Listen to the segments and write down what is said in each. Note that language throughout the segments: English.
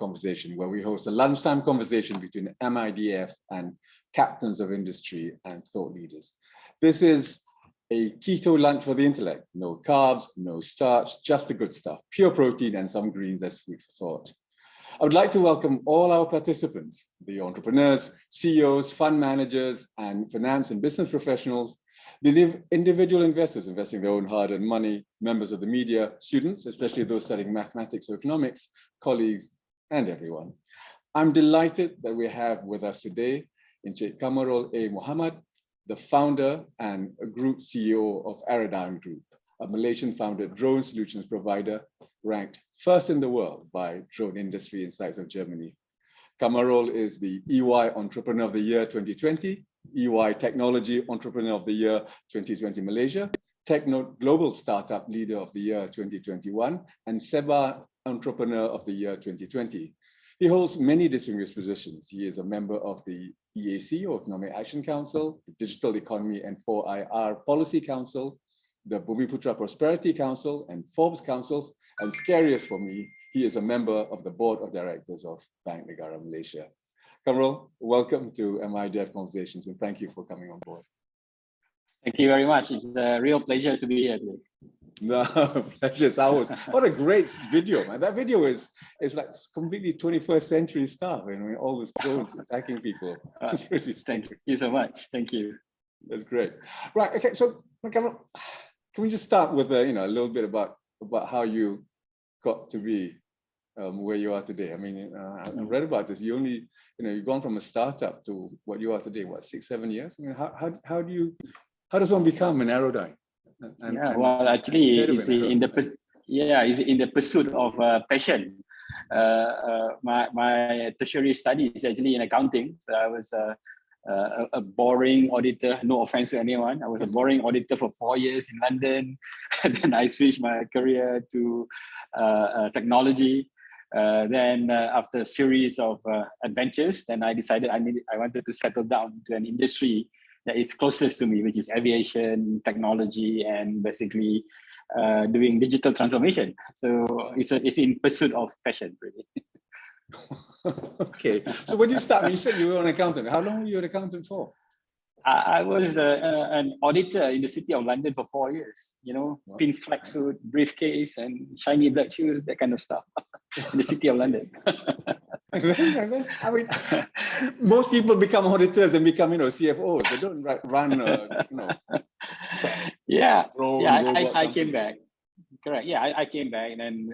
Conversation, where we host a lunchtime conversation between MIDF and captains of industry and thought leaders. This is a keto lunch for the intellect. No carbs, no starch, just the good stuff. Pure protein and some greens as food for thought. I would like to welcome all our participants, the entrepreneurs, CEOs, fund managers, and finance and business professionals, the individual investors investing their own hard-earned money, members of the media, students, especially those studying mathematics or economics, colleagues, and everyone. I'm delighted that we have with us today Kamarul A Muhamed, the founder and group CEO of Aerodyne Group, a Malaysian-founded drone solutions provider ranked first in the world by Drone Industry Insights of Germany. Kamarul is the EY Entrepreneur of the Year 2020, EY Technology Entrepreneur of the Year 2020 Malaysia, Technode Global Startup Leader of the Year 2021, and SEBA Entrepreneur of the Year 2020. He holds many distinguished positions. He is a member of the EAC, or Economic Action Council, the Digital Economy and 4IR Policy Council, the Bumiputera Prosperity Council, and Forbes Councils, and scariest for me, he is a member of the Board of Directors of Bank Negara Malaysia. Kamarul, welcome to MIDF Conversations, and thank you for coming on board. Thank you very much. It's a real pleasure to be here today. No, pleasure's ours. What a great video, man. That video is like completely 21st century stuff. I mean, all these drones attacking people. That's really Thank you so much. Thank you. That's great. Right, okay, so Kamarul, can we just start with a little bit about how you got to be where you are today? I mean, I read about this. You only, you've gone from a startup to what you are today. What, 6-7 years? I mean, how does one become an Aerodyne? Well, actually, it's in the pursuit of passion. My tertiary study is actually in accounting. So I was a boring auditor. No offense to anyone. I was a boring auditor for 4 years in London, and then I switched my career to technology. Then after a series of adventures, then I decided I wanted to settle down to an industry that is closest to me, which is aviation, technology, and basically doing digital transformation. So it's in pursuit of passion, really. Okay. So when you start, you said you were an accountant. How long were you an accountant for? I was an auditor in the City of London for 4 years. Wow. Pinstripe suit, briefcase, and shiny black shoes, that kind of stuff in the City of London. I mean, most people become auditors and become, CFOs. They don't run, I came back. Correct. Yeah, I came back, and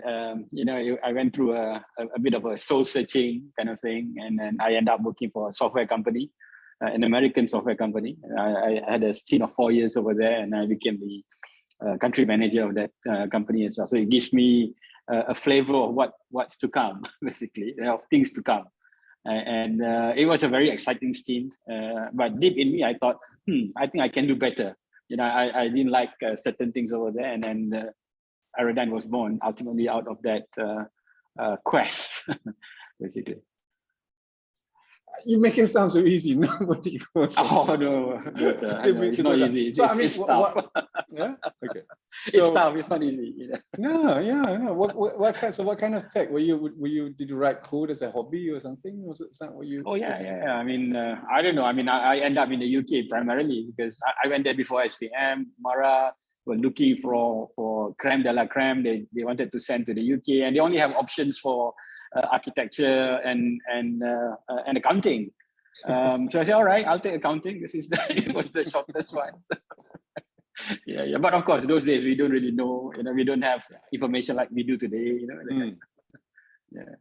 I went through a bit of a soul searching kind of thing, and then I ended up working for a software company, an American software company. I had a stint of 4 years over there, and I became the country manager of that company as well. So it gives me a flavor of what's to come, basically, of things to come. And it was a very exciting stint. But deep in me, I thought, I think I can do better. I didn't like certain things over there, and then Aerodyne was born ultimately out of that quest, basically. You make it sound so easy. Nobody goes. Oh no, it's not easy. It's tough. Yeah. Okay. It's tough. It's not easy. No. What kind of tech were you? Did you write code as a hobby or something? Was it what you? Oh yeah. I mean, I don't know. I mean, I end up in the UK primarily because I went there before SPM. Mara were looking for creme de la creme. They wanted to send to the UK, and they only have options for architecture and accounting. So I said, all right, I'll take accounting. It was the shortest one. Yeah. But of course, those days we don't really know. We don't have information like we do today. Yeah.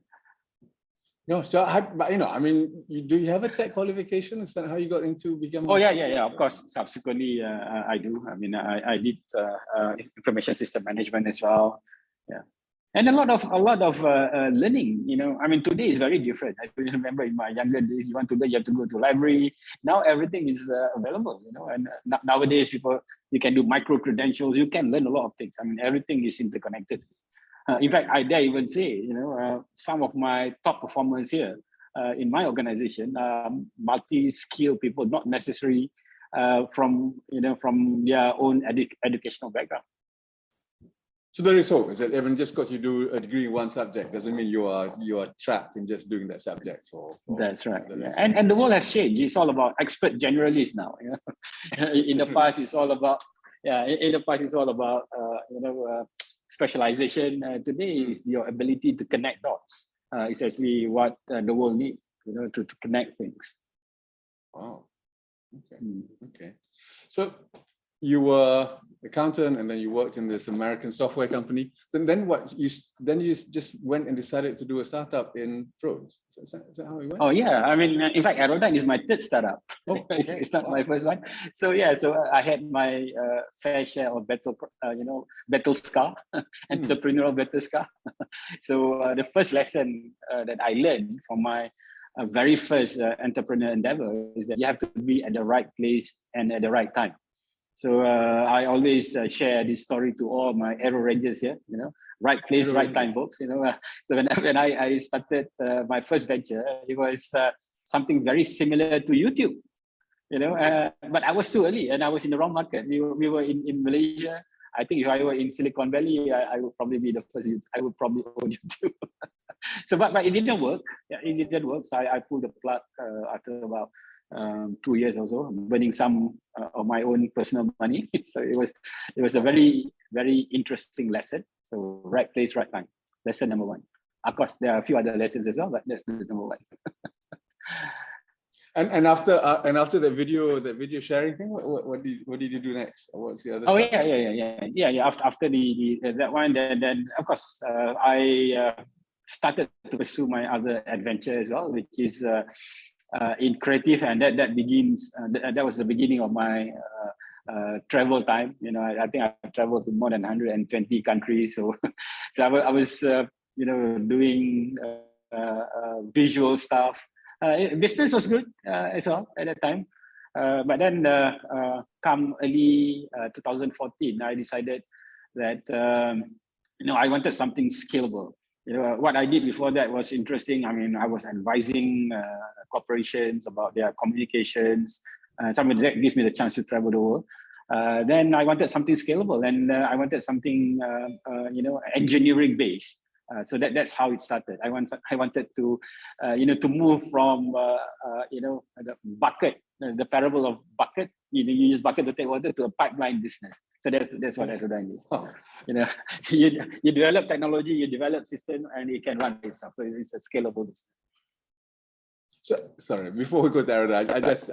No, so I mean, do you have a tech qualification? Is that how you got into becoming? Oh yeah. Of course, subsequently I do. I mean, I did information system management as well. Yeah. And a lot of learning, I mean, today is very different. I remember in my younger days, you want to learn, you have to go to library. Now everything is available, and nowadays you can do micro credentials. You can learn a lot of things. I mean, everything is interconnected. In fact, I dare even say, some of my top performers here in my organization, multi-skilled people, not necessarily from their own educational background. So there is hope. Is that even just because you do a degree in one subject doesn't mean you are trapped in just doing that subject for That's right. Yeah. And the world has changed. It's all about expert generalists now. You know? In the past, it's all about In the past, it's all about specialization. Today is your ability to connect dots. It's actually what the world needs. To connect things. Wow. Okay. Okay. So you were accountant, and then you worked in this American software company. So then what? You just went and decided to do a startup in Forbes. Is that how it went? Oh yeah. I mean, in fact, Aerodyne is my third startup. Oh, okay. It's not my first one. So yeah. So I had my fair share of battle scar, entrepreneurial battle scar. So the first lesson that I learned from my very first entrepreneur endeavor is that you have to be at the right place and at the right time. So I always share this story to all my Aero Rangers here, right place, right time, folks. So when I started my first venture, it was something very similar to YouTube, but I was too early and I was in the wrong market. We were in Malaysia. I think if I were in Silicon Valley, I would probably be the first. I would probably own YouTube. So, but it didn't work. Yeah, it didn't work. So I pulled the plug after about 2 years or so, burning some of my own personal money. So it was a very, very interesting lesson. So right place, right time. Lesson number one. Of course, there are a few other lessons as well, but that's the number one. And after the video sharing thing, what did you do next? What's the other? Oh yeah. After the that one, then of course I started to pursue my other adventure as well, which is in creative, and that begins. That was the beginning of my travel time. I think I traveled to more than 120 countries. So I was doing visual stuff. Business was good as well at that time. But then come early 2014, I decided that I wanted something scalable. What I did before that was interesting. I mean, I was advising corporations about their communications. Something that gives me the chance to travel the world. Then I wanted something scalable, and I wanted something engineering based. So that's how it started. I wanted to to move from the bucket, the parable of bucket. You use bucket to take water, to a pipeline business. So that's what Aerodyne is. Oh. You develop technology, you develop system, and it can run itself. So it's a scalable business. So sorry, before we go to Aerodyne, I just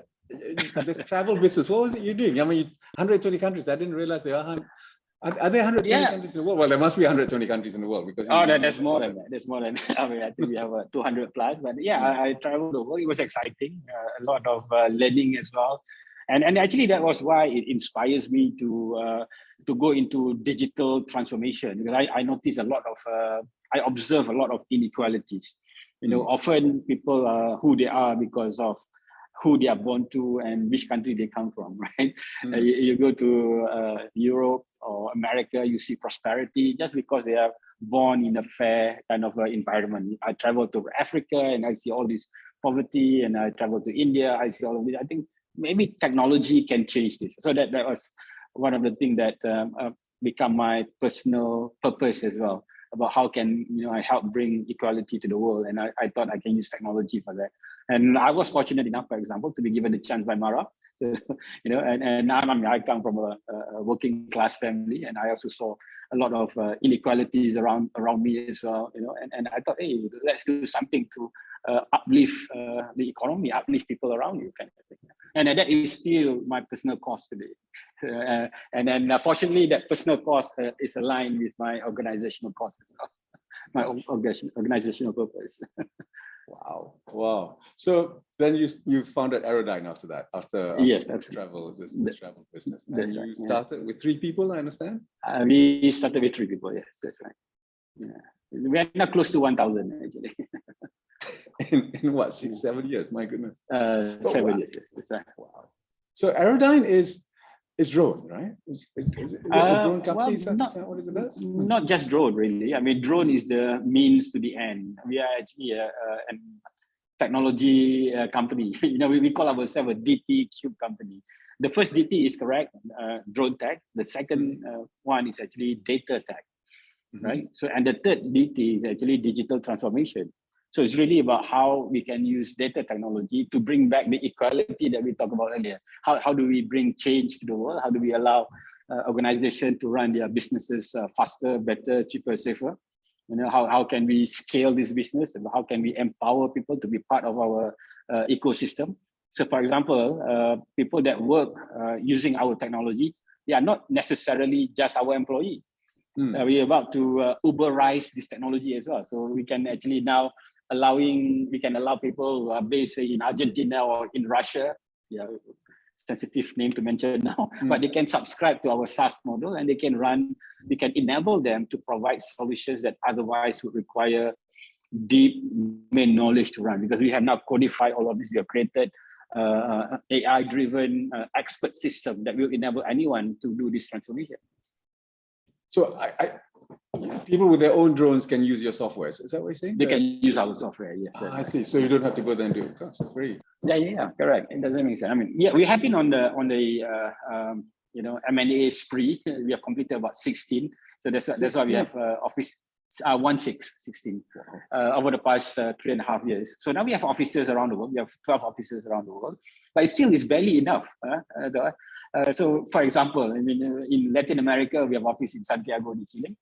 this travel business. What was it you're doing? I mean, 120 countries. I didn't realize there are. Are there 120 countries in the world? Well, there must be 120 countries in the world because. Oh, that's more than that. There's more than that. I mean, I think we have 200 plus. But yeah, I traveled the world. It was exciting. A lot of learning as well, and actually that was why it inspires me to go into digital transformation, because I notice a lot of I observe a lot of inequalities. Often people are who they are because of who they are born to and which country they come from, right? You go to Europe or America, you see prosperity just because they are born in a fair kind of environment. I travel to Africa and I see all this poverty, and I travel to India, I see all of this. I think maybe technology can change this. So that was one of the things that become my personal purpose as well, about how can I help bring equality to the world, and I thought I can use technology for that. And I was fortunate enough, for example, to be given the chance by Mara. So, and I come from a working class family, and I also saw a lot of inequalities around me as well. And I thought, hey, let's do something to uplift the economy, uplift people around you, kind of thing. And that is still my personal cause today. And then fortunately, that personal cause is aligned with my organizational cause as well, my organizational purpose. Wow. So then you founded Aerodyne after that, after yes, this travel business. And that's you right, started with 3 people, I understand? We started with 3 people, yes, that's right. Yeah. We are not close to 1,000 actually. in what, 6-7 years? My goodness. 7 years, that's right. Wow. So Aerodyne is drone, right? Is it a drone company? Well, is that what it's about? Not just drone, really. I mean, drone is the means to the end. We are actually a technology company. We call ourselves a DT Cube company. The first DT is correct, drone tech. The second one is actually data tech. right? So, and the third DT is actually digital transformation. So it's really about how we can use data technology to bring back the equality that we talked about earlier. How do we bring change to the world? How do we allow organizations to run their businesses faster, better, cheaper, safer? You know, how can we scale this business, and how can we empower people to be part of our ecosystem? So, for example, people that work using our technology, they are not necessarily just our employee. We're about to Uberize this technology as well. So we can actually now allow people based in Argentina or in Russia, sensitive name to mention now, but they can subscribe to our SaaS model, and we can enable them to provide solutions that otherwise would require deep domain knowledge to run, because we have now codified all of this. We have created AI-driven expert system that will enable anyone to do this transformation. So people with their own drones can use your software. Is that what you're saying? They can use our software, yes. I see. So you don't have to go there and do it. Gosh, that's very... Yeah, correct. It doesn't make sense. I mean, yeah, we have been on the M&A spree. We have completed about 16. So that's why we have office 16 over the past 3.5 years. So now we have offices around the world. We have 12 offices around the world, but it still is barely enough. So, for example, I mean, in Latin America, we have office in Santiago de Chile.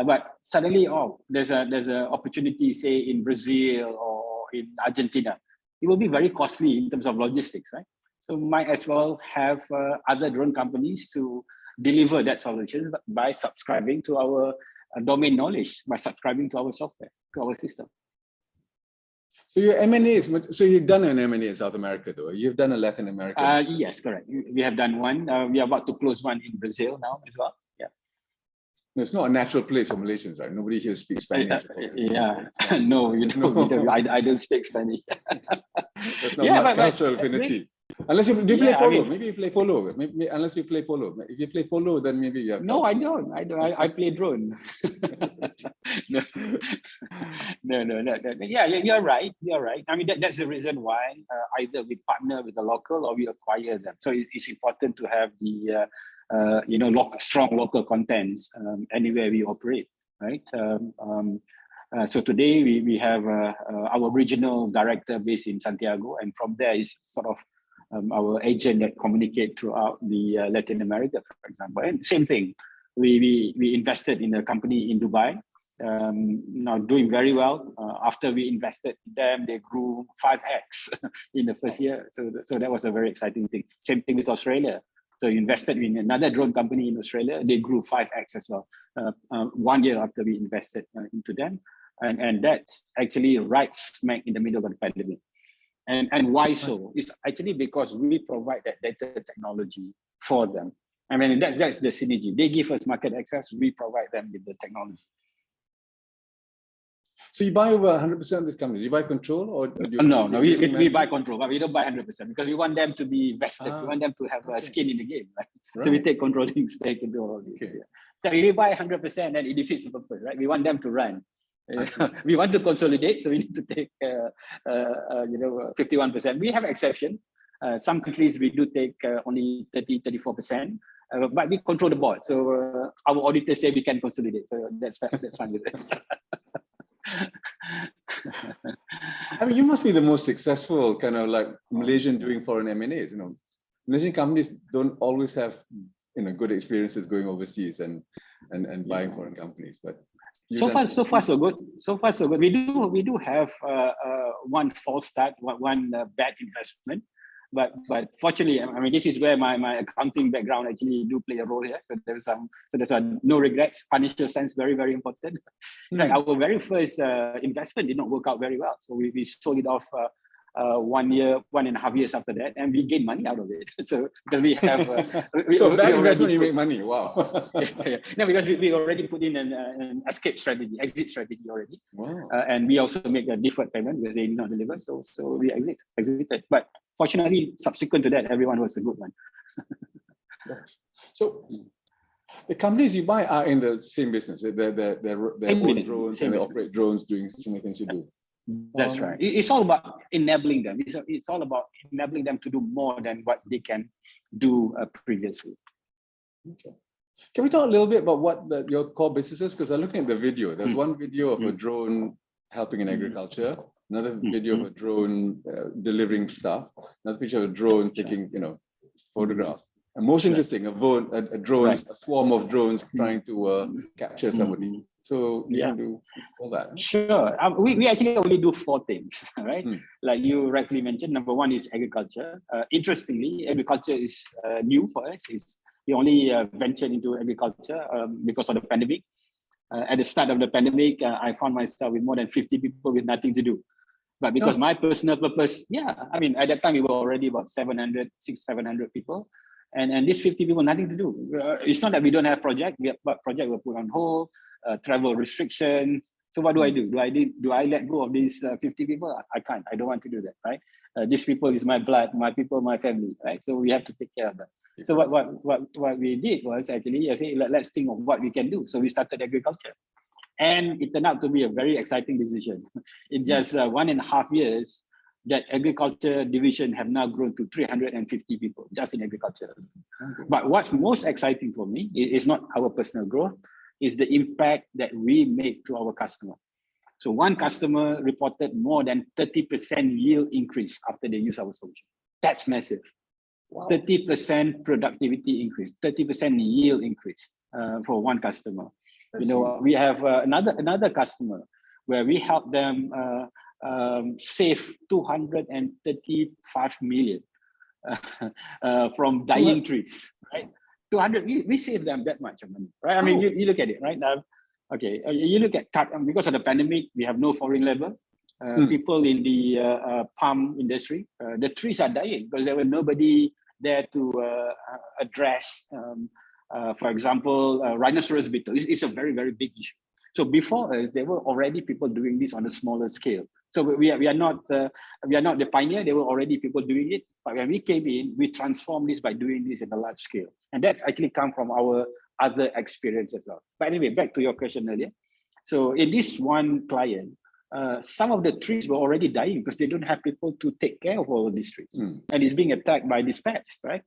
But suddenly, there's an opportunity, say in Brazil or in Argentina. It will be very costly in terms of logistics, right? So might as well have other drone companies to deliver that solution by subscribing to our domain knowledge, by subscribing to our software, to our system. So your M&As, so you've done an M&A in South America, though. You've done a Latin America. Yes, correct. We have done one. We are about to close one in Brazil now as well. Yeah. No, it's not a natural place for Malaysians, right? Nobody here speaks Spanish. No, I don't speak Spanish. There's not much cultural affinity. Unless you play polo. Maybe you play polo. Maybe, unless you play polo. If you play polo, then maybe you have... No, I don't. I play drone. No. Yeah, you're right. I mean, that's the reason why either we partner with a local or we acquire them. So it's important to have the strong local contents anywhere we operate, right? So today we have our regional director based in Santiago, and from there is sort of our agent that communicate throughout the Latin America, for example. And same thing, we invested in a company in Dubai, now doing very well. After we invested in them, they grew 5x in the first year. So that was a very exciting thing. Same thing with Australia. So we invested in another drone company in Australia. They grew 5x as well, 1 year after we invested into them. And that's actually right smack in the middle of the pandemic. And why so? It's actually because we provide that data technology for them. I mean, that's the synergy. They give us market access, we provide them with the technology. So you buy over 100% of these companies. You buy control, or do you... No, we buy control, but we don't buy 100% because we want them to be vested. We want them to have a skin in the game, right? So we take controlling stake into all of this. Okay. So if we buy 100%, then it defeats the purpose, right? We want them to run. We want to consolidate, so we need to take 51%. We have exception. Some countries we do take only 34%, but we control the board. So our auditors say we can consolidate. So that's fine with it. I mean, you must be the most successful kind of like Malaysian doing foreign M&As. You know, Malaysian companies don't always have good experiences going overseas and buying foreign companies, but. So far so good. We do have one false start, one bad investment, but fortunately, I mean, this is where my accounting background actually do play a role here. So there's no regrets. Financial sense very, very important. In fact, our very first investment did not work out very well, so we sold it off 1.5 years after that, and we gained money out of it. So because we have that investment you make money. Wow. No, because we already put in an exit strategy already. Wow. And we also make a deferred payment because they did not deliver. So we exited. But fortunately, subsequent to that, everyone was a good one. So the companies you buy are in the same business. They're own drones and they operate drones doing similar things you do. That's right. It's all about enabling them. It's all about enabling them to do more than what they can do previously. Okay. Can we talk a little bit about what your core business is? Because I'm looking at the video. There's one video of a drone helping in agriculture, another video of a drone delivering stuff, another picture of a drone taking, photographs. And most interesting, a drone, a swarm of drones trying to capture somebody. So you can do all that. Sure. We actually only do 4 things, right? Like you rightly mentioned, number 1 is agriculture. Interestingly, agriculture is new for us. We only ventured into agriculture because of the pandemic. At the start of the pandemic, I found myself with more than 50 people with nothing to do. But because my personal purpose, at that time we were already about 700 people. And these 50 people, nothing to do. It's not that we don't have project. Project were put on hold, travel restrictions. So what do I do? Do I let go of these 50 people? I can't. I don't want to do that, right? These people is my blood, my people, my family, right? So we have to take care of them. So what we did was actually, let's think of what we can do. So we started agriculture. And it turned out to be a very exciting decision. In just 1.5 years, that agriculture division have now grown to 350 people just in agriculture. But what's most exciting for me is not our personal growth, is the impact that we make to our customer. So one customer reported more than 30% yield increase after they use our solution. That's massive. Wow. 30% productivity increase, 30% yield increase for one customer. We have another customer where we help them save 235 million from dying trees, right? 200, we save them that much money, right? I mean, you look at it, right? You look at because of the pandemic, we have no foreign labor. People in the palm industry, the trees are dying because there were nobody there to address, for example, rhinoceros beetle. It's a very, very big issue. So before us, there were already people doing this on a smaller scale. So we are not the pioneer. There were already people doing it. But when we came in, we transformed this by doing this at a large scale. And that's actually come from our other experience as well. But anyway, back to your question earlier. So in this one client, some of the trees were already dying because they don't have people to take care of all of these trees. And it's being attacked by these pests, right?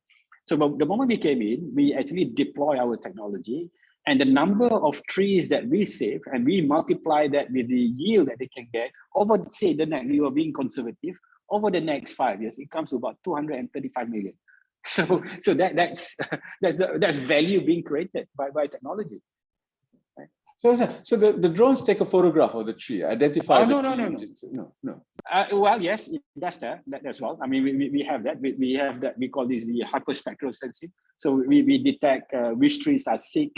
So the moment we came in, we actually deploy our technology, and the number of trees that we save, and we multiply that with the yield that they can get over, say, we were being conservative, over the next 5 years, it comes to about 235 million. So that's value being created by technology. So the drones take a photograph of the tree, identify the tree. No. Well, yes, it does that as well. I mean, we have that. We have that. We call this the hyperspectral sensing. So we detect which trees are sick,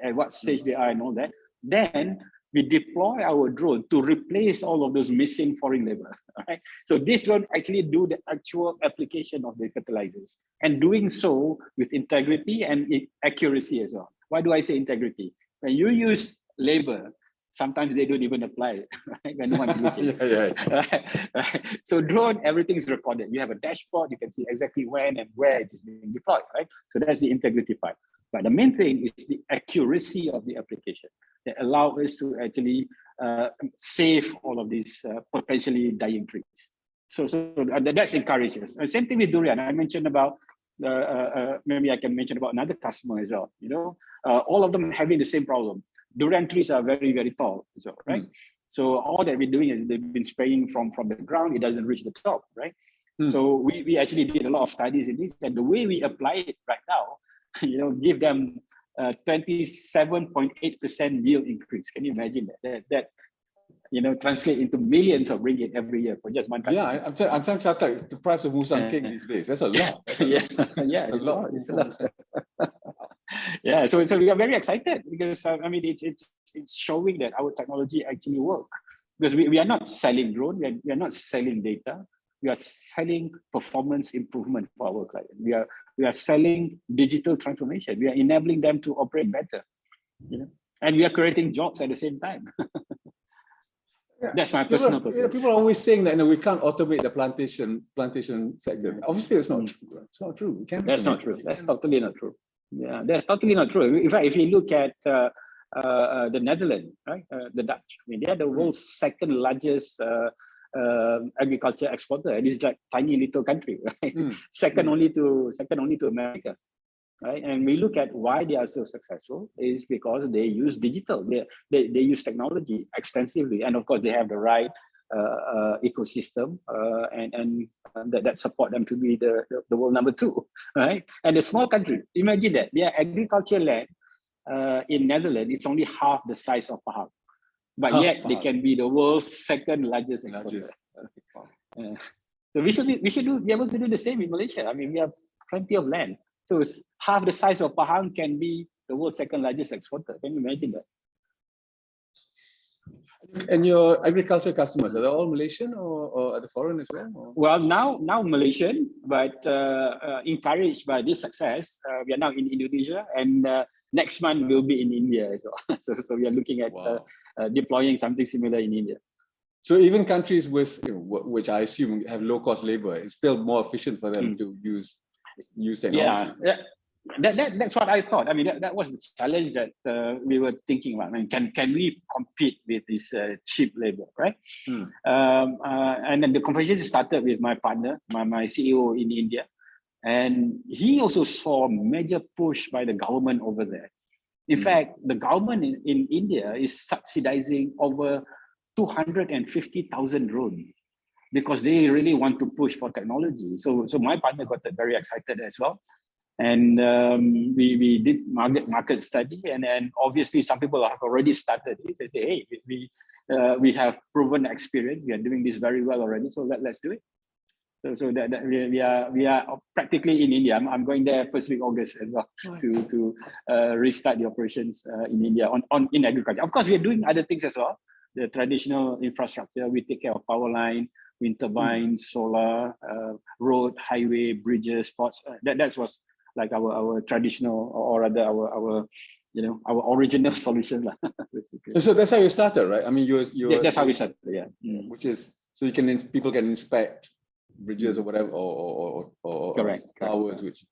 at what stage they are, and all that. Then we deploy our drone to replace all of those missing foreign labor. Right? So this drone actually do the actual application of the fertilizers, and doing so with integrity and accuracy as well. Why do I say integrity? When you use labor, sometimes they don't even apply it, right? When no one's looking. Right? So drone, everything is recorded. You have a dashboard, you can see exactly when and where it is being deployed, right? So that's the integrity part. But the main thing is the accuracy of the application that allow us to actually save all of these potentially dying trees. So that's encourages. Same thing with durian. I mentioned about, maybe I can mention about another customer as well. All of them having the same problem. Durian trees are very, very tall, so right. So all that we're doing is they've been spraying from the ground. It doesn't reach the top, right? So we actually did a lot of studies in this, and the way we apply it right now, give them 27.8% yield increase. Can you imagine that translate into millions of ringgit every year for just one customer? Yeah, I'm trying to calculate the price of musang cake these days. That's a lot. It's a lot. Yeah, so we are very excited because it's showing that our technology actually works, because we are not selling drone, we are not selling data, we are selling performance improvement for our client. We are selling digital transformation. We are enabling them to operate better, and we are creating jobs at the same time. That's my personal purpose. People are always saying that we can't automate the plantation sector. Obviously, it's not true. It's not true. That's not true. That's totally not true. Yeah, that's totally not true. In fact, if you look at the Netherlands, right, the Dutch, they are the world's second largest agriculture exporter. It is like tiny little country, right? Second only to America. right? And we look at why they are so successful is because they use digital, they use technology extensively, and of course they have the right ecosystem and that support them to be the world number 2, right? And a small country, imagine that their agriculture land in Netherlands is only half the size of Pahang, but yet they can be the world's second largest exporter. So we should be able to do the same in Malaysia. I mean, we have plenty of land. So it's half the size of Pahang can be the world's second largest exporter. Can you imagine that? And your agriculture customers, are they all Malaysian or are they foreign as well? Or? Well, now Malaysian, but encouraged by this success, we are now in Indonesia, and next month we'll be in India as well. So we are looking at deploying something similar in India. So even countries with, which I assume have low-cost labor, it's still more efficient for them to use technology. Yeah. That's what I thought. I mean, that was the challenge that we were thinking about. I mean, can we compete with this cheap labor, right? And then the conversation started with my partner, my CEO in India, and he also saw a major push by the government over there. In fact, the government in India is subsidizing over 250,000 drones because they really want to push for technology. So my partner got very excited as well. And we did market study, and then obviously some people have already started. They say, hey, we have proven experience. We are doing this very well already, so let's do it. So that we are practically in India. I'm going there first week August as well to restart the operations in India in agriculture. Of course, we are doing other things as well. The traditional infrastructure, we take care of power line, wind turbines, solar, road, highway, bridges, ports. That was like our traditional, or rather our original solution. So that's how you started, right? I mean, that's how we started, yeah. Which is, so people can inspect bridges or whatever, or correct. towers, which.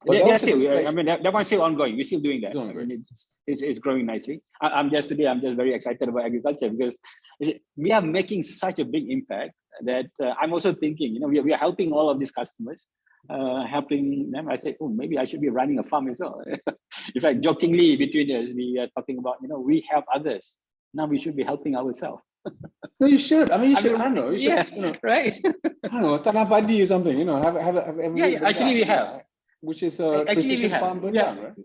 I mean, that one's still ongoing. We're still doing that. I mean, it's growing nicely. I'm just very excited about agriculture because we are making such a big impact that I'm also thinking, we are helping all of these customers, helping them. I said, oh, maybe I should be running a farm as well. In fact, jokingly between us, we are talking about, we help others. Now we should be helping ourselves. No, you should. I mean, you should. I don't know. You should, right. I don't know, tanah padi or something. Have actually we have. Which is a precision farm breakdown, right?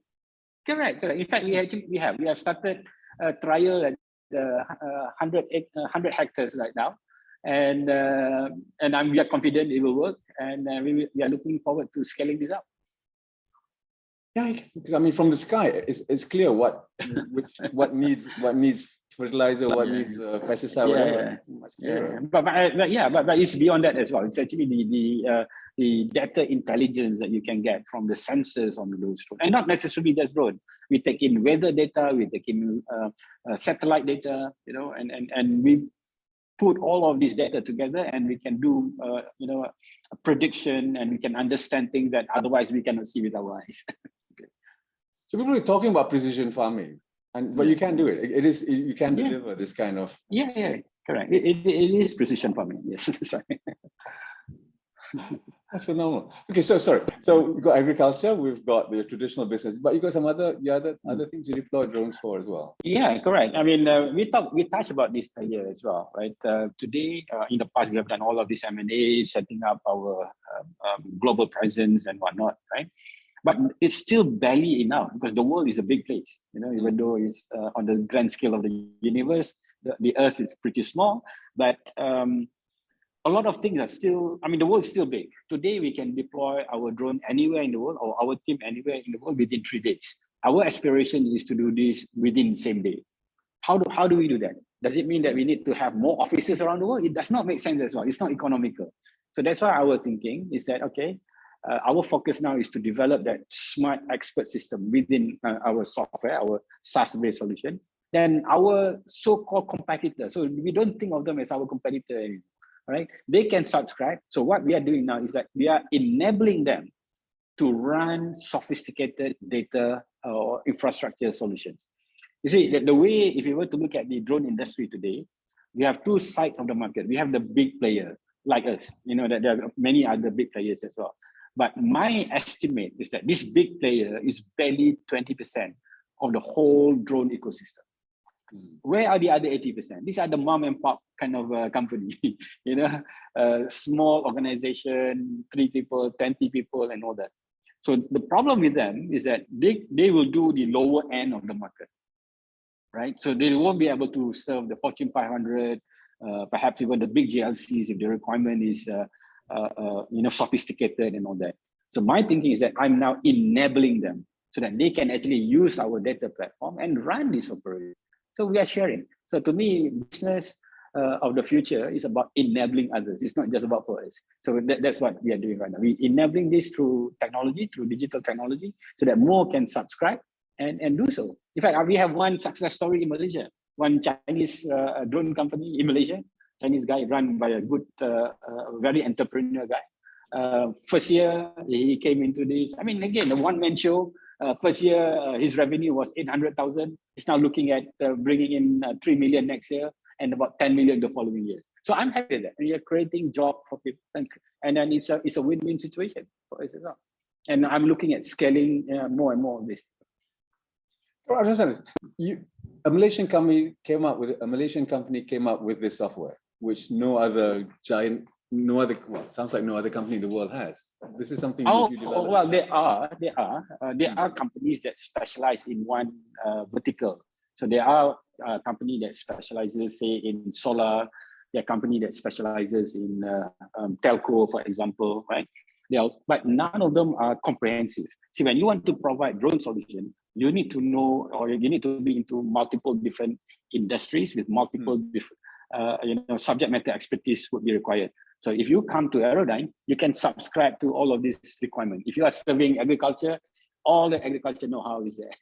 Correct. In fact, we have started a trial at 100 hectares right now, and we are confident it will work, and we are looking forward to scaling this up. Yeah, because I mean, from the sky, it's clear what needs fertilizer, what needs pesticide, whatever. But it's beyond that as well. It's actually the data intelligence that you can get from the sensors on those drones, and not necessarily just drone. We take in weather data, we take in satellite data, and we put all of this data together, and we can do a prediction, and we can understand things that otherwise we cannot see with our eyes. So people are talking about precision farming, but you can do it. You can deliver this kind of. Yeah, correct. It is precision farming. Yes, that's right. That's phenomenal. Okay, so sorry. So we've got agriculture, we've got the traditional business, but you got some other things you deploy drones for as well. Yeah, correct. I mean, we touched about this earlier as well, right? Today, in the past, we have done all of these M&A, setting up our global presence and whatnot, right? But it's still barely enough because the world is a big place. Even though it's on the grand scale of the universe, the Earth is pretty small, but a lot of things are still, the world is still big. Today, we can deploy our drone anywhere in the world, or our team anywhere in the world within 3 days. Our aspiration is to do this within the same day. How do we do that? Does it mean that we need to have more offices around the world? It does not make sense as well. It's not economical. So that's why our thinking is that, okay, our focus now is to develop that smart expert system within our software, our SaaS-based solution. Then our so-called competitor, so we don't think of them as our competitor anymore. Right? They can subscribe. So what we are doing now is that we are enabling them to run sophisticated data or infrastructure solutions. You see, the way, if you were to look at the drone industry today, we have 2 sides of the market. We have the big player like us, that there are many other big players as well. But my estimate is that this big player is barely 20% of the whole drone ecosystem. Where are the other 80%? These are the mom and pop kind of company, you know, small organization, 3 people, 20 people, and all that. So the problem with them is that they will do the lower end of the market, right? So they won't be able to serve the Fortune 500, perhaps even the big GLCs if the requirement is, you know, sophisticated and all that. So my thinking is that I'm now enabling them so that they can actually use our data platform and run this operation. So we are sharing. So to me, business of the future is about enabling others. It's not just about for us. So that's what we are doing right now. We're enabling this through technology, through digital technology, so that more can subscribe and do so. In fact, we have one success story in Malaysia. One Chinese drone company in Malaysia, Chinese guy run by a good, very entrepreneur guy. First year, he came into this. I mean, again, a one-man show. First year, his revenue was 800,000. He's now looking at bringing in 3 million next year and about 10 million the following year. So I'm happy with that. We are creating job for people, and then it's a win-win situation for us as well. And I'm looking at scaling more and more of this. Well, I understand. A Malaysian company came up with this software, which no other, well, sounds like no other company in the world has. This is something that you developed. Well, there are companies that specialize in one vertical. So there are company that specializes, say, in solar. There are company that specializes in telco, for example, right? But none of them are comprehensive. See, when you want to provide drone solution, you need to know, or you need to be into multiple different industries with multiple different, subject matter expertise would be required. So if you come to Aerodyne, you can subscribe to all of these requirements. If you are serving agriculture, all the agriculture know-how is there.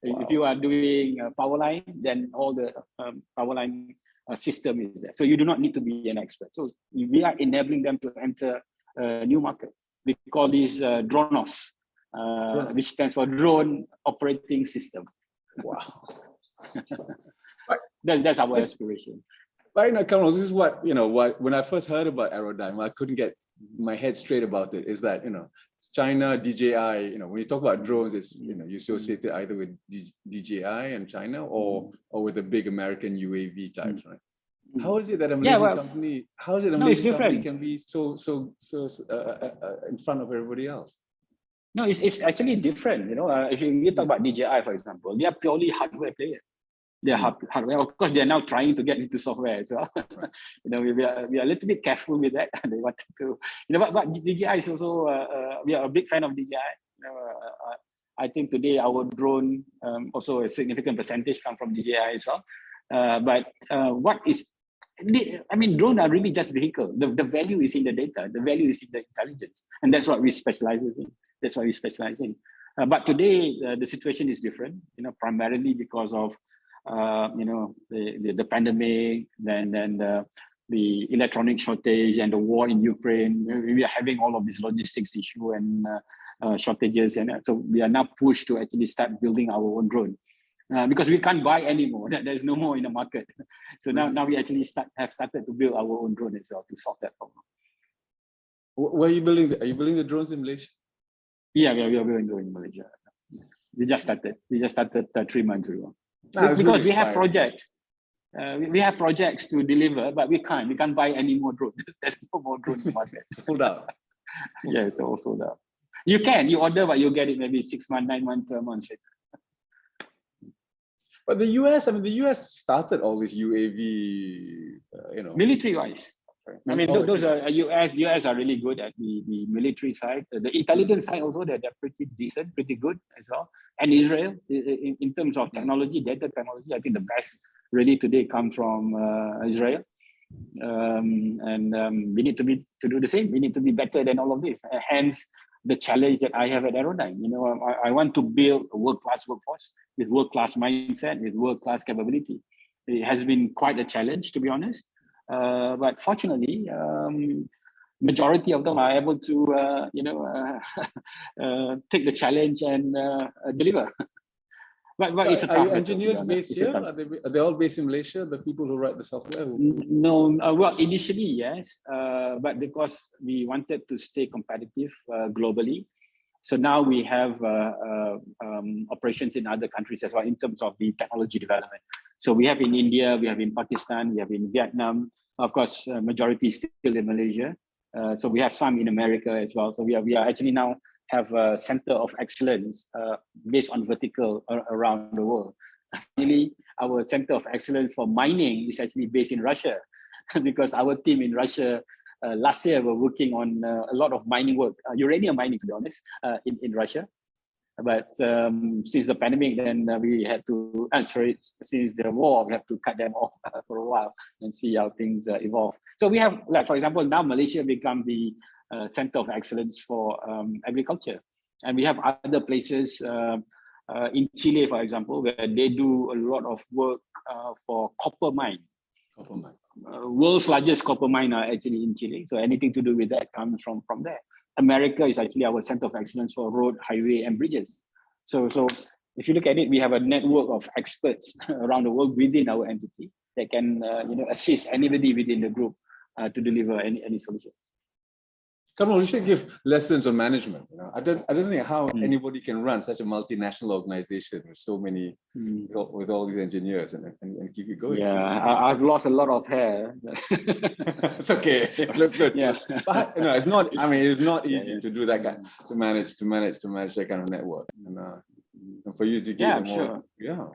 Wow. If you are doing power line, then all the power line system is there. So you do not need to be an expert. So we are enabling them to enter a new market. We call this DRONOS, which stands for Drone Operating System. Wow. That's our aspiration. Right now, Kamarul, this is what, when I first heard about Aerodyne, I couldn't get my head straight about it, is that, China, DJI, when you talk about drones, it's, you associate it either with DJI and China or with the big American UAV types, right? How is it that a Malaysian company, can be so in front of everybody else? No, it's actually different. If you talk about DJI, for example, they are purely hardware players. They are hardware. Of course, they are now trying to get into software as well. We are a little bit careful with that. They wanted to, but DJI is also, we are a big fan of DJI. I think today our drone, also a significant percentage come from DJI as well. But drones are really just vehicle. The value is in the data. The value is in the intelligence. And that's what we specialize in. But today, the situation is different, primarily because of, the pandemic, then the electronic shortage and the war in Ukraine. We are having all of these logistics issue and shortages. And so we are now pushed to actually start building our own drone. Because we can't buy anymore. There's no more in the market. So now we actually have started to build our own drone as well to solve that problem. Where are you building? Are you building the drones in Malaysia? Yeah, we are building drones in Malaysia. We just started 3 months ago. Because really we have projects. We have projects to deliver, but we can't buy any more drones. There's no more drones in the market. Sold out. Yeah, it's all sold out. You order, but you get it maybe 6 months, 9 months, 12 months later. But the US started all this UAV, military-wise. Those are US are really good at the military side. The intelligence side also, they're pretty decent, pretty good as well. And Israel, in terms of technology, data technology, I think the best really today comes from Israel. We need to do the same. We need to be better than all of this. Hence, the challenge that I have at Aerodyne. I want to build a world-class workforce with world-class mindset, with world-class capability. It has been quite a challenge, to be honest. But fortunately, majority of them are able to, take the challenge and deliver. But it's a are tough engineers based here? Are they all based in Malaysia? The people who write the software? No, well, initially yes, but because we wanted to stay competitive globally, so now we have operations in other countries as well in terms of the technology development. So we have in India, we have in Pakistan, we have in Vietnam. Of course, majority is still in Malaysia. So we have some in America as well. So we are actually now have a center of excellence based on vertical around the world. Finally, our center of excellence for mining is actually based in Russia, because our team in Russia last year were working on a lot of mining work, uranium mining, to be honest, in Russia. But since the pandemic, then we had to since the war, we have to cut them off for a while and see how things evolve. So we have, like, for example, now Malaysia become the center of excellence for agriculture. And we have other places in Chile, for example, where they do a lot of work for copper mine. Copper mine. World's largest copper mine are actually in Chile. So anything to do with that comes from there. America is actually our center of excellence for road, highway, and bridges. So if you look at it, we have a network of experts around the world within our entity that can assist anybody within the group to deliver any solution. Kamarul, you should give lessons on management. I don't think how anybody can run such a multinational organization with so many, with all these engineers and keep it going. Yeah, I've lost a lot of hair. It's okay. It looks good. Yeah, but it's not. I mean, it's not easy to do that kind, to manage that kind of network, and for you to get more. Yeah.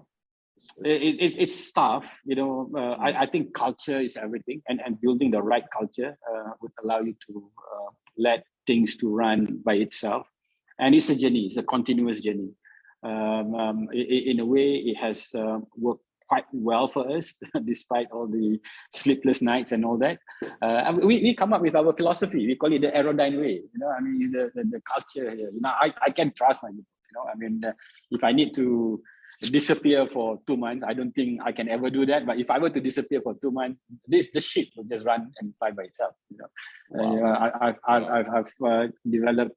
It's tough, I think culture is everything, and building the right culture would allow you to let things to run by itself. And it's a journey, it's a continuous journey. In a way, it has worked quite well for us, despite all the sleepless nights and all that. We come up with our philosophy. We call it the Aerodyne way. I mean, it's the culture here. I can trust my people. I mean, if I need to disappear for 2 months, I don't think I can ever do that. But if I were to disappear for 2 months, the ship will just run and fly by itself. Wow. I've developed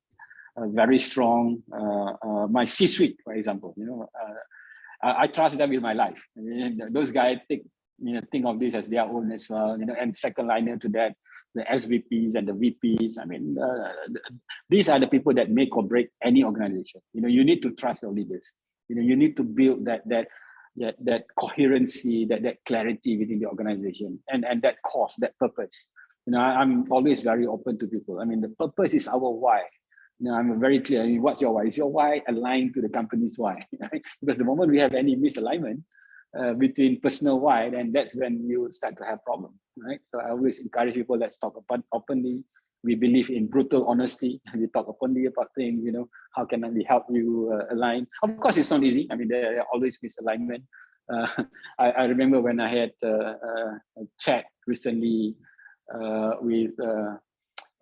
a very strong my C-suite, for example. I trust them with my life. I mean, those guys think of this as their own as well. And second liner to that, the SVPs and the VPs. I mean, these are the people that make or break any organization. You need to trust your leaders. You need to build that coherency, that clarity within the organization, and that cause, that purpose. I'm always very open to people. I mean, the purpose is our why. I'm very clear. I mean, what's your why? Is your why aligned to the company's why? Because the moment we have any misalignment between personal why, then that's when you start to have problems, right? So I always encourage people, let's talk openly. We believe in brutal honesty. We talk openly about things, how can we help you align? Of course, it's not easy. I mean, there are always misalignment. I remember when I had a chat recently with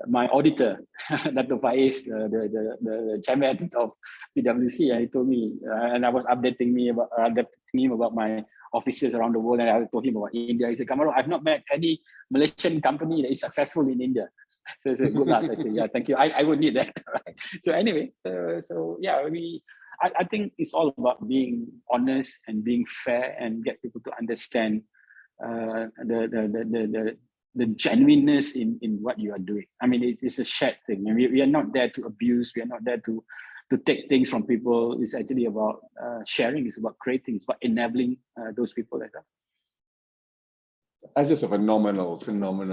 my auditor, Dr. Faiz, the chairman of PwC, and he told me, and I was updating him about my offices around the world, and I told him about India. He said, Kamarul, I've not met any Malaysian company that is successful in India. So I said, good luck. I said, yeah, thank you. I would need that. Right? So anyway, so yeah, I think it's all about being honest and being fair and get people to understand the genuineness in what you are doing. I mean, it's a shared thing. And we are not there to abuse. We are not there to take things from people. It's actually about sharing. It's about creating. It's about enabling those people like that. That's just a phenomenal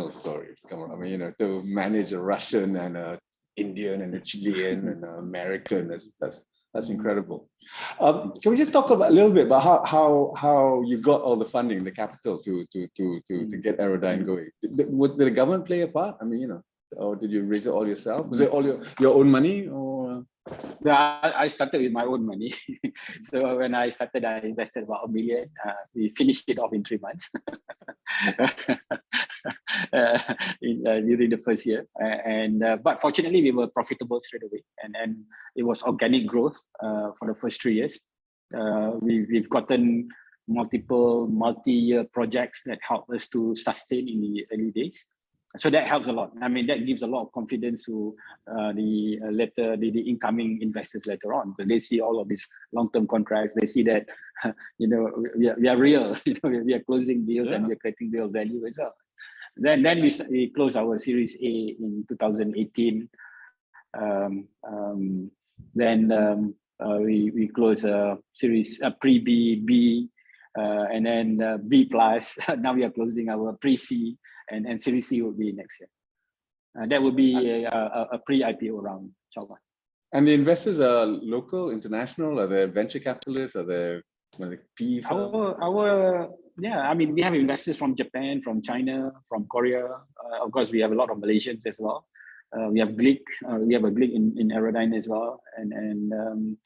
story. Come on, I mean, to manage a Russian and a Indian and a Chilean and an American, that's incredible. Can we just talk a little bit about how you got all the funding, the capital to get Aerodyne going? Did the government play a part? I mean, or did you raise it all yourself? Was it all your own money, or? Yeah, I started with my own money. So when I started, I invested about $1 million. We finished it off in 3 months during the first year. But fortunately, we were profitable straight away, and it was organic growth for the first 3 years. We've gotten multiple multi-year projects that help us to sustain in the early days. So that helps a lot. I mean, that gives a lot of confidence to the incoming investors later on, because they see all of these long-term contracts. They see that, we are real. We are closing deals and we are creating real value as well. Then we closed our Series A in 2018. We closed Series Pre-B, B, and then B plus. Now we are closing our Pre-C, and Series C will be next year. That would be a pre-IPO round, inshallah. And the investors are local, international? Are they venture capitalists? Are they PE firms? I mean, we have investors from Japan, from China, from Korea. Of course, we have a lot of Malaysians as well. We have Glick. We have a Glick in Aerodyne as well, and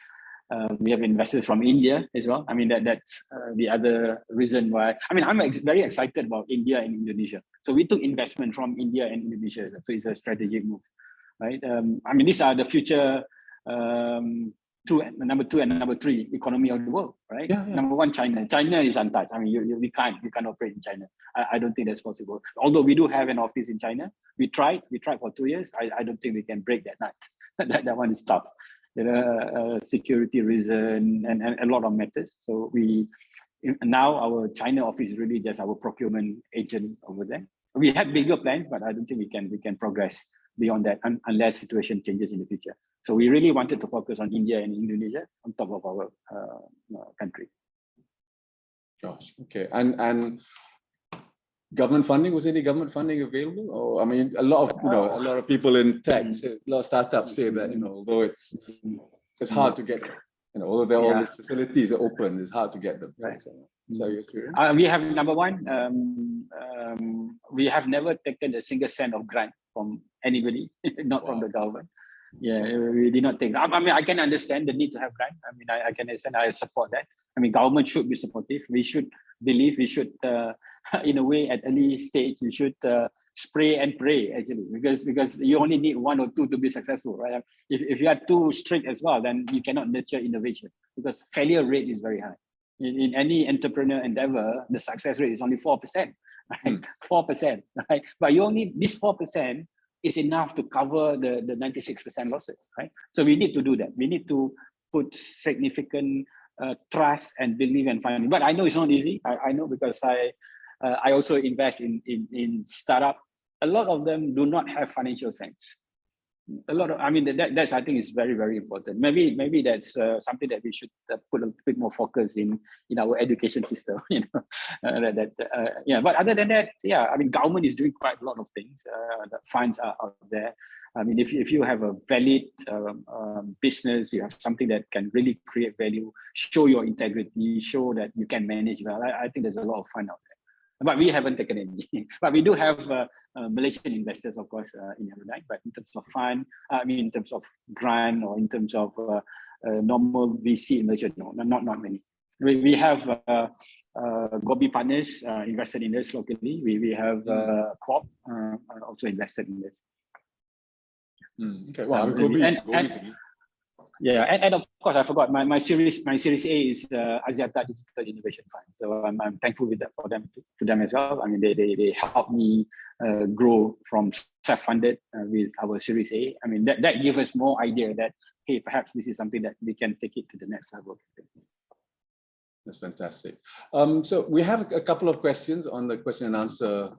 we have investors from India as well. I mean, that's the other reason why. I mean, I'm very excited about India and Indonesia. So we took investment from India and Indonesia. So it's a strategic move, right? I mean, these are the future number two and number three economy of the world, right? Yeah. Number one, China. China is untouched. I mean, we can't operate in China. I don't think that's possible. Although we do have an office in China, we tried for 2 years. I don't think we can break that nut. that one is tough. There are security reason and a lot of matters. So now our China office is really just our procurement agent over there. We have bigger plans, but I don't think we can progress beyond that unless situation changes in the future. So we really wanted to focus on India and Indonesia on top of our country. Gosh, okay. And government funding, was any government funding available? Or I mean, a lot of people in tech, a lot of startups say that, although it's hard to get, although there are all these facilities are open, it's hard to get them. Right. So we have number one, we have never taken a single cent of grant from anybody, not from the government. Yeah, we did not take. I mean, I can understand the need to have grant. I mean, I can understand. I support that. I mean, government should be supportive. We should believe. We should, in a way, at early stage, we should spray and pray actually, because you only need one or two to be successful, right? If you are too strict as well, then you cannot nurture innovation because failure rate is very high. In any entrepreneur endeavor, the success rate is only 4%, right? 4%, right? But you only this 4% is enough to cover the 96% losses, right? So we need to do that. We need to put significant trust and belief and funding. But I know it's not easy. I know because I also invest in startup. A lot of them do not have financial sense. That's I think is very, very important. Maybe that's something that we should put a bit more focus in our education system. But other than that, I mean, government is doing quite a lot of things. The funds are out there. I mean, if you have a valid business, you have something that can really create value, show your integrity, show that you can manage well. I think there's a lot of fun out there. But we haven't taken any. But we do have Malaysian investors, of course, in Aerodyne. But in terms of fund, in terms of grant or in terms of normal VC in Malaysia, no, not many. We have Gobi partners invested in this locally. We have Corp also invested in this. Okay, well, Gobi and of course I forgot my series A is Axiata Digital Innovation Fund. So I'm thankful with that to them as well. I mean they helped me grow from self-funded with our Series A. I mean that gives us more idea that hey, perhaps this is something that we can take it to the next level. That's fantastic. So we have a couple of questions on the question and answer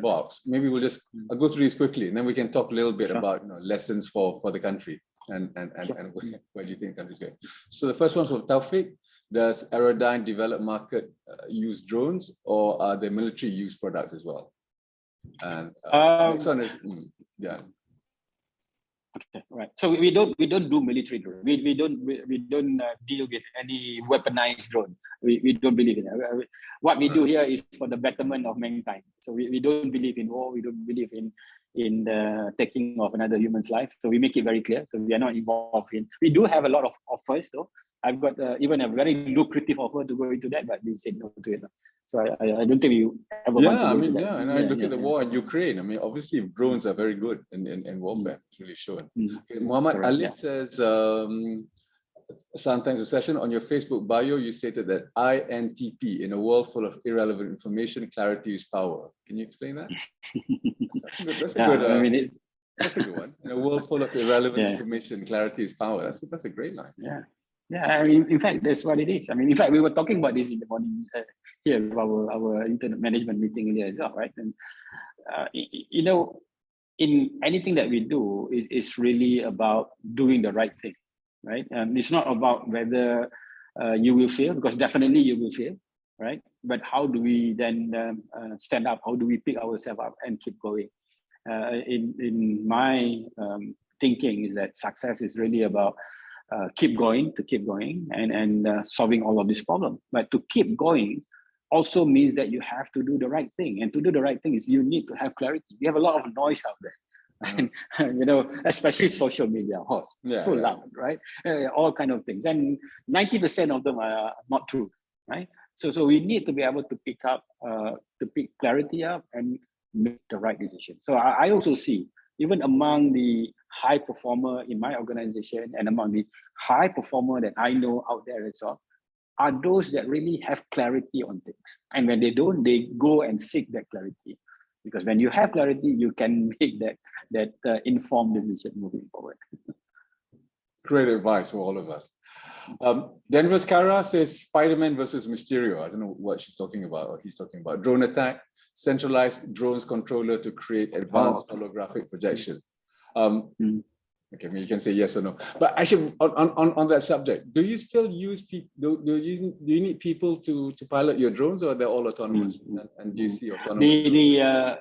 box. Maybe we'll just I'll go through these quickly, and then we can talk a little bit about lessons for the country. And where do you think the country's going? So the first one's from Taufik. Does Aerodyne develop market use drones, or are they military use products as well? And next one is Okay, right. So we don't do military drone. We don't deal with any weaponized drone. We don't believe in it. What we do here is for the betterment of mankind. So we don't believe in war. We don't believe in the taking of another human's life. So we make it very clear. So we are not involved in. We do have a lot of offers though. I've got even a very lucrative offer to go into that, but we said no to it. So I don't think you ever want to go into that. And I look at the war in Ukraine. I mean, obviously drones are very good in warfare. It's really shown. Okay, Muhammad Ali says, Sometimes a session on your Facebook bio, you stated that INTP, in a world full of irrelevant information, clarity is power. Can you explain that? That's a good one. In a world full of irrelevant information, clarity is power. That's a great line. Yeah. I mean, in fact, that's what it is. I mean, in fact, we were talking about this in the morning here, our internet management meeting earlier as well, right? And you know, in anything that we do, it's really about doing the right thing, right? It's not about whether you will fail, because definitely you will fail, right? But how do we then stand up? How do we pick ourselves up and keep going? In my thinking is that success is really about keep going and solving all of these problems. But to keep going also means that you have to do the right thing. And to do the right thing is you need to have clarity. We have a lot of noise out there. And, you know, especially social media, loud, right? All kind of things. And 90% of them are not true, right? So we need to be able to pick clarity up and make the right decision. So I also see, even among the high performer in my organization and among the high performer that I know out there as well, are those that really have clarity on things. And when they don't, they go and seek that clarity. Because when you have clarity, you can make that informed decision moving forward. Great advice for all of us. Denver's Kara says Spider-Man versus Mysterio. I don't know what she's talking about or he's talking about. Drone attack, centralized drones controller to create advanced holographic projections. Okay, I mean, you can say yes or no. But actually, on that subject, do you still use people? Do you need people to pilot your drones, or they're all autonomous? And do you see autonomous?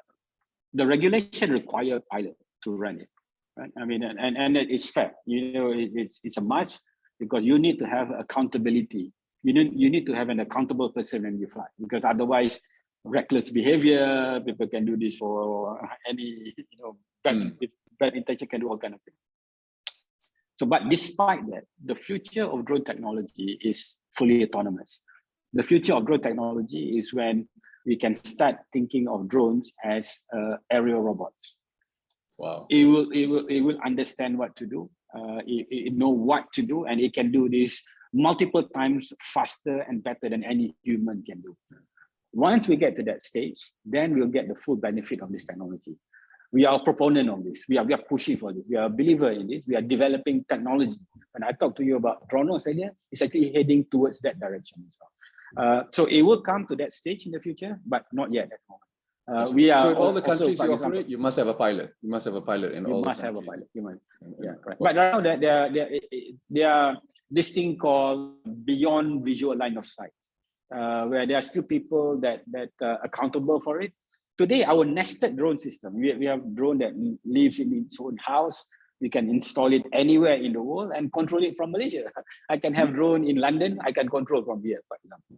The regulation requires pilot to run it, right? I mean, and it's fair. You know, it's a must, because you need to have accountability. You need to have an accountable person when you fly, because otherwise, reckless behavior, people can do this for any, you know, bad intention, can do all kind of things. So, but despite that, the future of drone technology is fully autonomous. The future of drone technology is when we can start thinking of drones as aerial robots. Wow! It will understand what to do. It know what to do, and it can do this multiple times faster and better than any human can do. Once we get to that stage, then we'll get the full benefit of this technology. We are a proponent of this. We are pushing for this. We are a believer in this. We are developing technology. When I talked to you about drones earlier, it's actually heading towards that direction as well. So it will come to that stage in the future, but not yet at the moment. So in all the countries you operate, you must have a pilot. You must have a pilot in all the countries. You must have a pilot. Yeah, right. But now that there are this thing called beyond visual line of sight, where there are still people that are accountable for it. Today, our nested drone system, we have a drone that lives in its own house. We can install it anywhere in the world and control it from Malaysia. I can have drone in London. I can control from here, for example.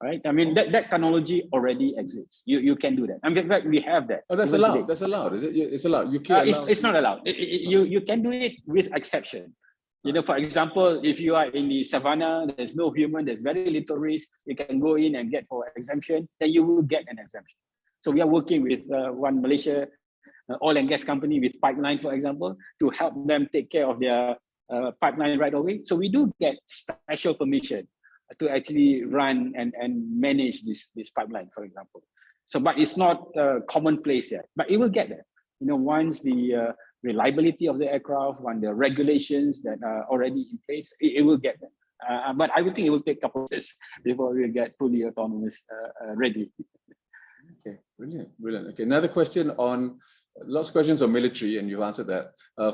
Right? I mean, that technology already exists. You can do that. And in fact, we have that. Oh, that's allowed. Today. That's allowed. Is it? It's allowed. You can't. It's not allowed. You can do it with exception. You know, for example, if you are in the savannah, there's no human, there's very little risk. You can go in and get for exemption. Then you will get an exemption. So we are working with one Malaysia oil and gas company with pipeline, for example, to help them take care of their pipeline right away. So we do get special permission to actually run and manage this pipeline, for example. So, but it's not commonplace yet, but it will get there. You know, once the reliability of the aircraft, when the regulations that are already in place, it will get there. But I would think it will take a couple of years before we get fully autonomous ready. Okay, brilliant. Okay, another question on, lots of questions on military, and you've answered that.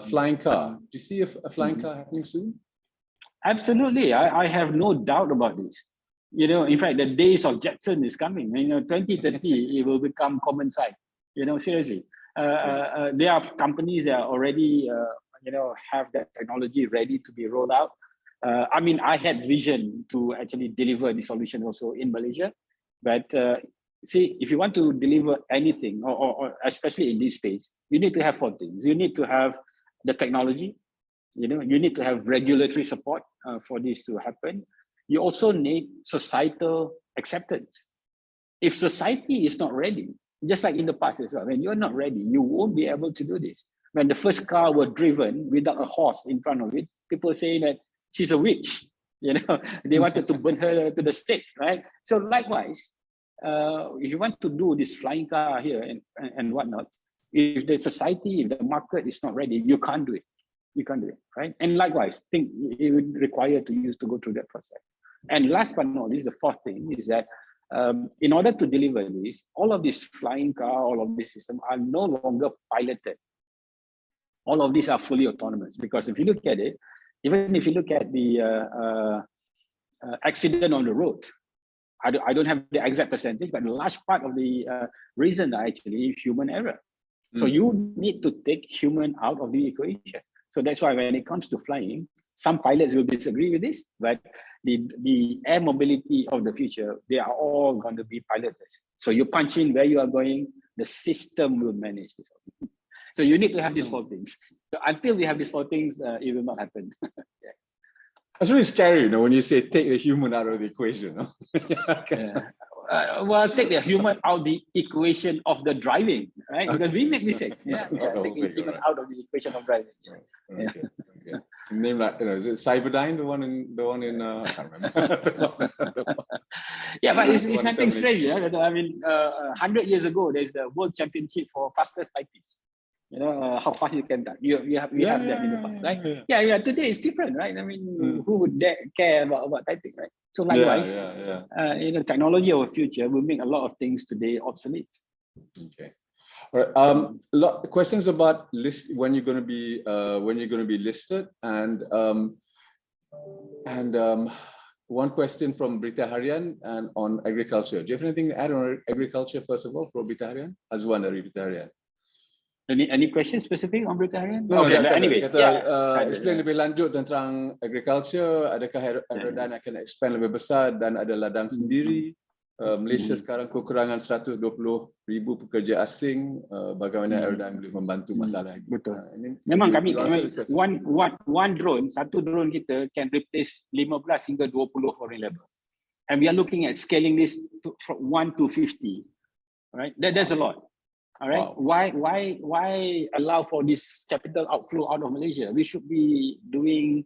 Flying car, do you see a flying car happening soon? Absolutely, I have no doubt about this. You know, in fact, the days of Jetson is coming. You know, 2030, it will become common sight. You know, seriously. There are companies that already, you know, have that technology ready to be rolled out. I mean, I had vision to actually deliver the solution also in Malaysia, but see, if you want to deliver anything, or especially in this space, you need to have 4 things. You need to have the technology, you know, you need to have regulatory support for this to happen. You also need societal acceptance. If society is not ready, just like in the past as well, when you're not ready, you won't be able to do this. When the first car was driven without a horse in front of it, people say that she's a witch. They wanted to burn her to the stake, right? So likewise, if you want to do this flying car here and whatnot, if the society, if the market is not ready, you can't do it. You can't do it, right? And likewise, think it would require to go through that process. And last but not least, the fourth thing is that in order to deliver this, all of this flying car, all of this system are no longer piloted. All of these are fully autonomous, because if you look at it, even if you look at the accident on the road, I don't have the exact percentage, but a large part of the reason are actually human error. So you need to take human out of the equation. So that's why when it comes to flying, some pilots will disagree with this, but the air mobility of the future, they are all going to be pilotless. So you punch in where you are going, the system will manage this. So you need to have these four things. So until we have these four things, it will not happen. Yeah. It's really scary, when you say take the human out of the equation. Well, take the human out of the equation of the driving, right? Because we make mistakes. Take the human out of the equation of driving. Okay. Name that, is it Cyberdyne, the one in I can't remember. Yeah, but it's nothing strange. I mean, 100 years ago, there's the World Championship for fastest typist. How fast you can type. We have that in the past, right? Yeah. Today it's different, right? I mean, who would care about typing, right? So likewise, technology of the future will make a lot of things today obsolete. Okay. All right. Questions about when you're going to be listed, and one question from Brita Harian and on agriculture. Do you have anything to add on agriculture first of all for Brita Harian? Azwan dari Brita Harian. Any questions specific on Brita Harian? No, okay, anyway, explain lebih lanjut tentang agriculture. Adakah Aerodyne akan expand lebih besar dan ada ladang sendiri? Malaysia sekarang kekurangan 120,000 pekerja asing. Bagaimana Aerodyne boleh membantu masalah ini? Betul. Memang kami one drone, satu drone kita can replace 15 hingga 20 foreign labor. And we are looking at scaling this from 1 to 50. Right? That's a lot. All right. Wow. Why allow for this capital outflow out of Malaysia? We should be doing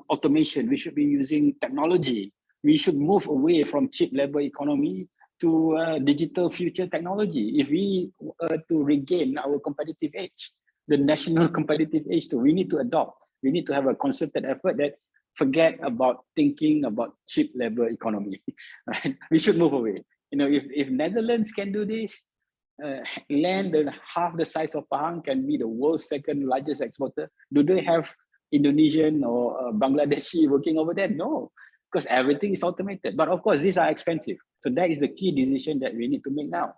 automation. We should be using technology. We should move away from cheap labor economy to digital future technology. If we to regain our competitive edge, the national competitive edge, we need to adopt. We need to have a concerted effort that forget about thinking about cheap labor economy. Right? We should move away. If Netherlands can do this, land half the size of Pahang can be the world's second largest exporter. Do they have Indonesian or Bangladeshi working over there? No, because everything is automated. But of course, these are expensive. So that is the key decision that we need to make now.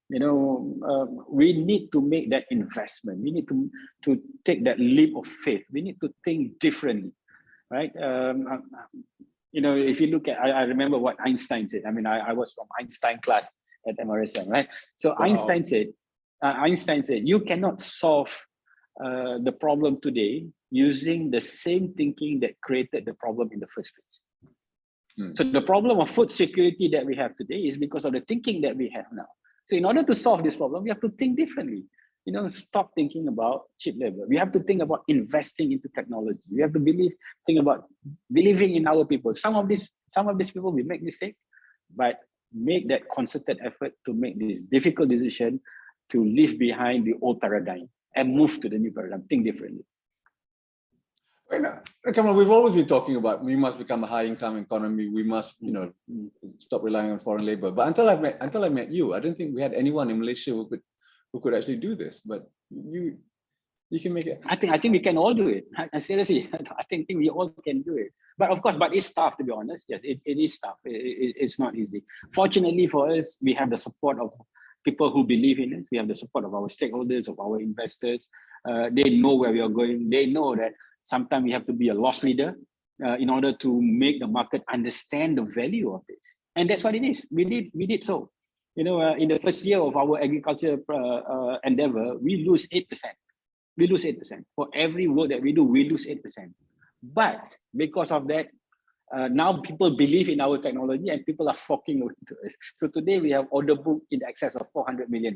We need to make that investment. We need to take that leap of faith. We need to think differently, right? If you look at, I remember what Einstein said. I mean, I was from Einstein class at MRSM, right? So Einstein said, you cannot solve the problem today using the same thinking that created the problem in the first place. So the problem of food security that we have today is because of the thinking that we have now. So in order to solve this problem, we have to think differently. Stop thinking about cheap labor. We have to think about investing into technology. We have to think about believing in our people. Some of these people will make mistakes, but make that concerted effort to make this difficult decision to leave behind the old paradigm and move to the new paradigm, think differently. Kamarul, we've always been talking about we must become a high-income economy. We must, stop relying on foreign labor. But until I met you, I didn't think we had anyone in Malaysia who could actually do this. But you can make it. I think we can all do it. Seriously, I think we all can do it. But of course, it's tough, to be honest. Yes, it is tough. It's not easy. Fortunately for us, we have the support of people who believe in us. We have the support of our stakeholders, of our investors. They know where we are going. They know that sometimes we have to be a loss leader in order to make the market understand the value of this. And that's what it is. We did so. In the first year of our agriculture endeavor, we lose 8%. We lose 8%. For every work that we do, we lose 8%. But because of that, now people believe in our technology and people are flocking to us. So today we have order book in excess of $400 million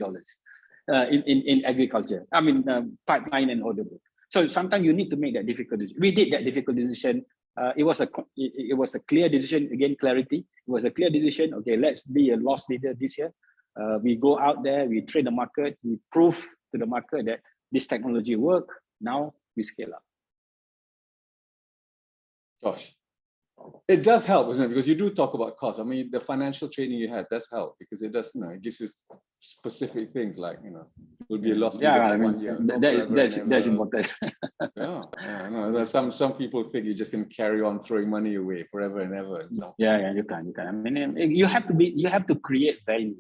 in agriculture. I mean, pipeline and order book. So sometimes you need to make that difficult decision. We did that difficult decision. It was a clear decision. Again, clarity. It was a clear decision. Okay, let's be a loss leader this year. We go out there, we trade the market, we prove to the market that this technology works. Now we scale up. Gosh, it does help, isn't it? Because you do talk about cost. I mean, the financial training you had does help because it does, it gives you specific things like, will be a loss leader for 1 year. That's important. No, there's some people think you just can carry on throwing money away forever and ever. You can. I mean, you have to create value,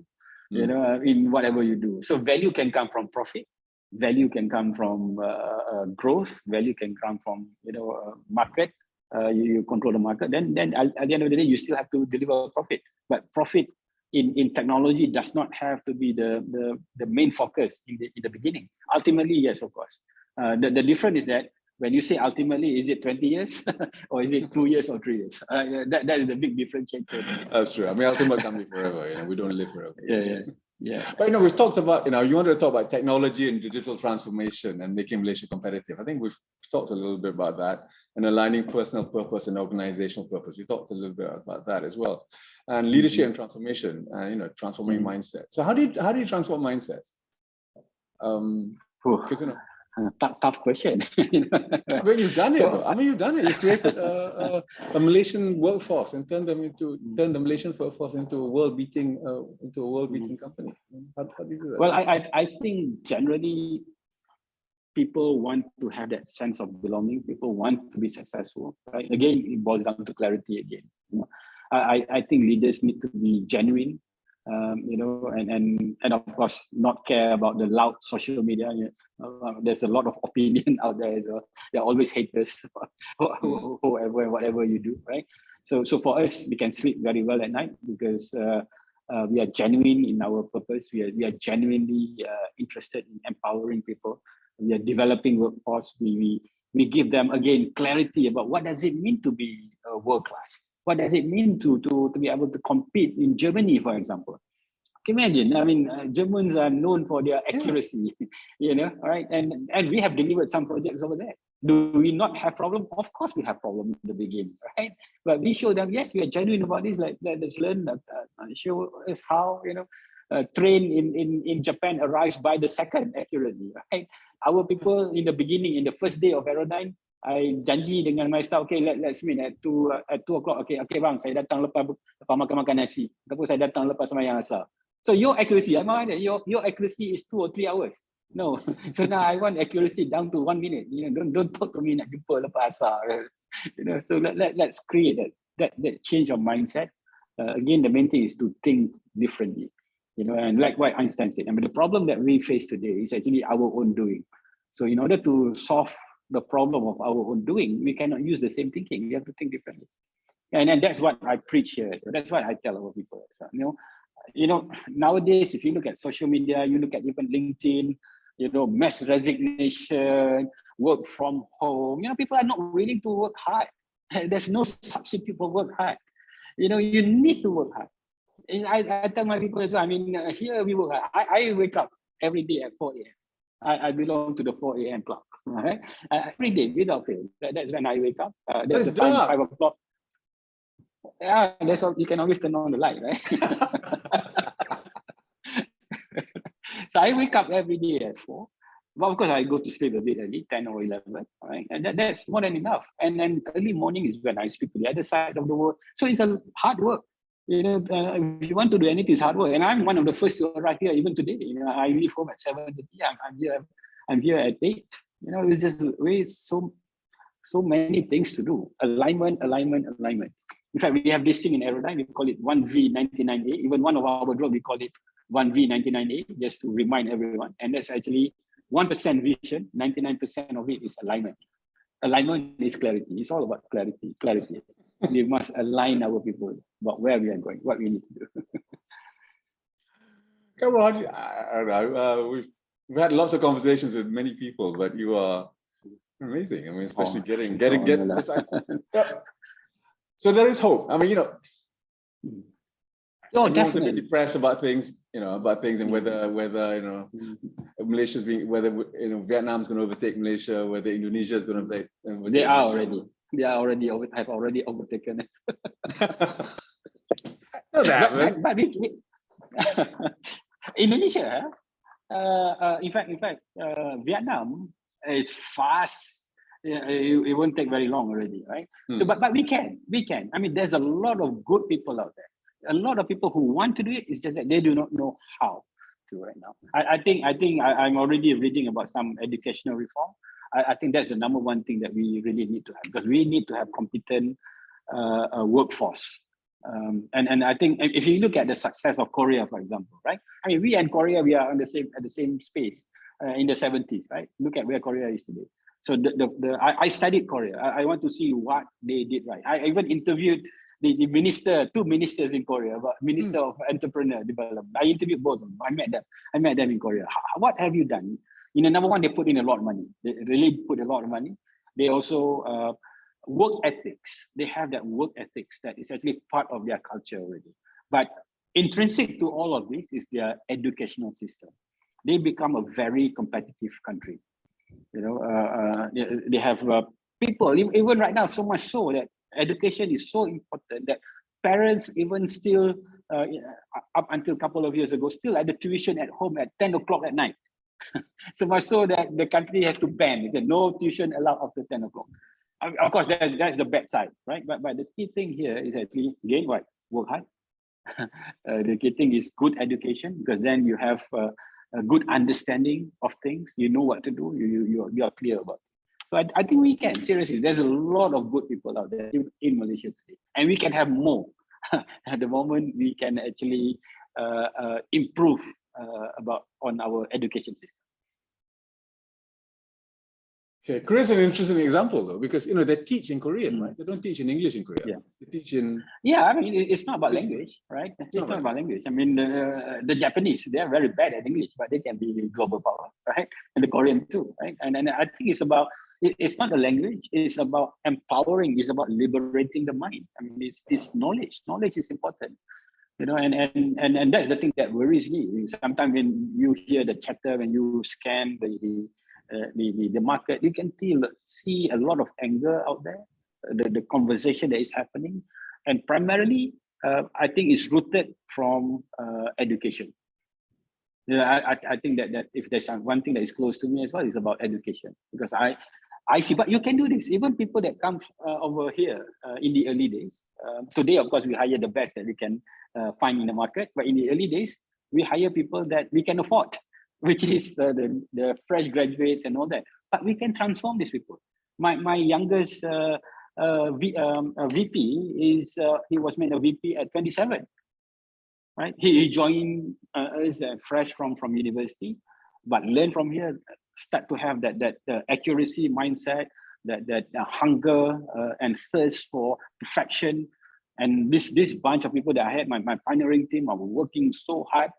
in whatever you do. So value can come from profit, value can come from growth, value can come from market. You control the market. Then at the end of the day, you still have to deliver profit. But profit in technology does not have to be the main focus in the beginning. Ultimately, yes, of course. The difference is that when you say ultimately, is it 20 years or is it 2 years or 3 years? That is the big differentiator. That's true. I mean, ultimately can't be forever. We don't live forever. Yeah. But we've talked about, you wanted to talk about technology and digital transformation and making Malaysia competitive. I think we've talked a little bit about that and aligning personal purpose and organizational purpose. We talked a little bit about that as well. And leadership and transformation, transforming mindset. So how do you transform mindsets? Because tough question. I mean, you've done it. You've done it. You've created a Malaysian workforce and turned the Malaysian workforce into a world-beating company. How do you do that? Well, I think generally people want to have that sense of belonging. People want to be successful. Right? Again, it boils down to clarity again. I think leaders need to be genuine. And of course not care about the loud social media. There's a lot of opinion out there. So there are always haters, whoever, whatever you do, right? So for us, we can sleep very well at night because we are genuine in our purpose. We are genuinely interested in empowering people. We are developing workforce. We give them again clarity about what does it mean to be world class. What does it mean to be able to compete in Germany, for example? Can you imagine? I mean, Germans are known for their accuracy, right? And we have delivered some projects over there. Do we not have problem? Of course, we have problem in the beginning, right? But we show them, yes, we are genuine about this. Like, let's learn. Show us how, train in Japan arrives by the second accurately, right? Our people in the beginning, in the first day of Aerodyne, I janji dengan my staff, okay, let's meet at 2 o'clock. Okay, bang, saya datang lepas makan nasi. Ataupun saya datang lepas sembahyang asar. So your accuracy, your accuracy is 2 or 3 hours. No, so now I want accuracy down to 1 minute. Don't talk to me nak jumpa lepas asar. So let's create that change of mindset. Again, the main thing is to think differently. And like what Einstein said, I mean, the problem that we face today is actually our own doing. So in order to solve the problem of our own doing, we cannot use the same thinking. We have to think differently. And that's what I preach here. So that's what I tell our people. Nowadays, if you look at social media, you look at even LinkedIn, mass resignation, work from home, people are not willing to work hard. There's no substitute for work hard. You need to work hard. I tell my people as well, I mean, here we work hard. I wake up every day at 4 a.m. I belong to the 4 a.m. club. Right? Every day without fail. That's when I wake up. There's a time 5 o'clock. Yeah, that's all. You can always turn on the light, right? So I wake up every day at 4. But of course, I go to sleep a bit early, 10 or 11. Right? And that's more than enough. And then early morning is when I speak to the other side of the world. So it's a hard work. If you want to do anything, it's hard work. And I'm one of the first to arrive here, even today. I leave home at 7:30. I'm here at 8. It's just so many things to do. Alignment. In fact, we have this thing in Aerodyne. We call it 1V99A. Even one of our drugs, we call it 1V99A, just to remind everyone. And that's actually 1% vision. 99% of it is alignment. Alignment is clarity. It's all about clarity. We must align our people about where we are going, what we need to do. Kamarul, we've had lots of conversations with many people, but you are amazing. I mean, especially getting this. So there is hope. I mean, Oh, everyone's a bit definitely. depressed about things, and whether Malaysia's whether Vietnam's going to overtake Malaysia, whether Indonesia is going to overtake. They are already. They are already have already overtaken it. No, they haven't. But Indonesia, in fact, Vietnam is fast. It won't take very long already, right? So, but we can. I mean, there's a lot of good people out there. A lot of people who want to do it. It's just that they do not know how to right now. I think I'm already reading about some educational reform. I think that's the number one thing that we really need to have, because we need to have competent workforce. And I think if you look at the success of Korea, for example, right? I mean, we and Korea, we are at the same space in the 70s, right? Look at where Korea is today. So I studied Korea. I want to see what they did right. I even interviewed the two ministers in Korea, about Minister of Entrepreneur Development. I interviewed both of them. I met them in Korea. What have you done? Number one, they put in a lot of money. They really put a lot of money. They also work ethics. They have that work ethics that is actually part of their culture already. But intrinsic to all of this is their educational system. They become a very competitive country. They have people, even right now, so much so that education is so important that parents even still, up until a couple of years ago, still had the tuition at home at 10 o'clock at night. So much so that the country has to ban, no tuition allowed after 10 o'clock. Of course, that's the bad side, right? But the key thing here is actually, again, what? Work hard. The key thing is good education, because then you have a good understanding of things. You know what to do. You are clear about it. So I think we can, seriously, there's a lot of good people out there in Malaysia today, and we can have more. At the moment, we can actually improve on our education system. Okay, Korea is an interesting example though, because they teach in Korean, right? They don't teach in English in Korea. Yeah. They teach in. Yeah, I mean, it's not about language, right? It's not about language. I mean, the Japanese, they are very bad at English, but they can be global power, right? And the Korean too, right? And I think it's about, it's not the language, it's about empowering, it's about liberating the mind. I mean, it's knowledge. Knowledge is important. And that's the thing that worries me. Sometimes when you hear the chatter, when you scan the market, you can see a lot of anger out there, the conversation that is happening. And primarily, I think it's rooted from education. I think that if there's one thing that is close to me as well, is about education. Because I see, but you can do this. Even people that come over here in the early days. Today, of course, we hire the best that we can find in the market. But in the early days, we hire people that we can afford, which is the fresh graduates and all that. But we can transform these people. My youngest VP he was made a VP at 27. Right? He joined as fresh from university, but learn from here, start to have that accuracy mindset, that hunger and thirst for perfection. And this bunch of people that I had, my pioneering team, are working so hard.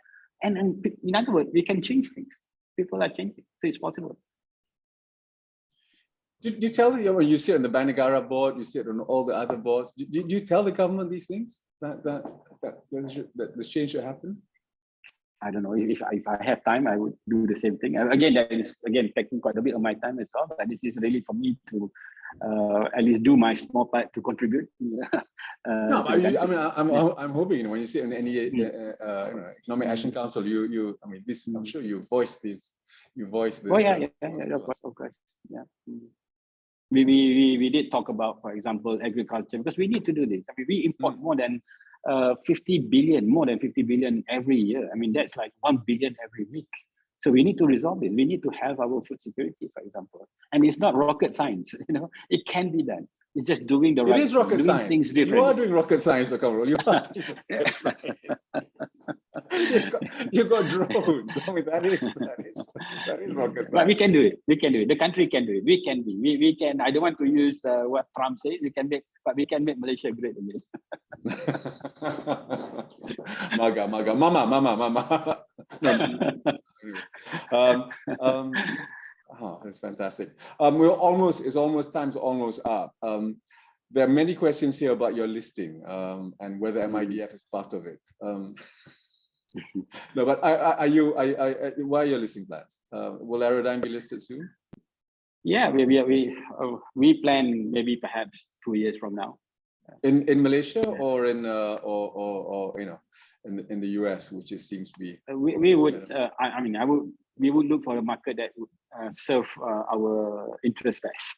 And in other words, we can change things. People are changing, so it's possible. Did you tell when you sit on the Negara board, you sit on all the other boards? Did you tell the government these things that this change should happen? I don't know, if I have time, I would do the same thing. Again, that is taking quite a bit of my time as well. But this is really for me to at least do my small part to contribute. No, but I'm hoping when you sit on any Economic Action Council, I mean, this I'm sure you voice this. You voice this. Oh yeah, of course, yeah. We did talk about, for example, agriculture, because we need to do this. I mean, we import more than 50 billion every year. I mean, that's like 1 billion every week. So we need to resolve it. We need to have our food security, for example. And it's not rocket science, it can be done. It's just doing the right thing. It is rocket science. Things differently. You are doing rocket science, Kamarul. You are doing rocket science. You got drones. I mean, that is rocket science. But we can do it. We can do it. The country can do it. We can be. We can. I don't want to use what Trump says. We can make Malaysia great again. Maga, mama. Oh, that's fantastic. Time's almost up. There are many questions here about your listing and whether MIDF is part of it. No, but why are your listing plans? Will Aerodyne be listed soon? Yeah, we plan maybe perhaps 2 years from now. In Malaysia or in or you know in the US, which seems to be. We would we would look for a market that would serve our interest best.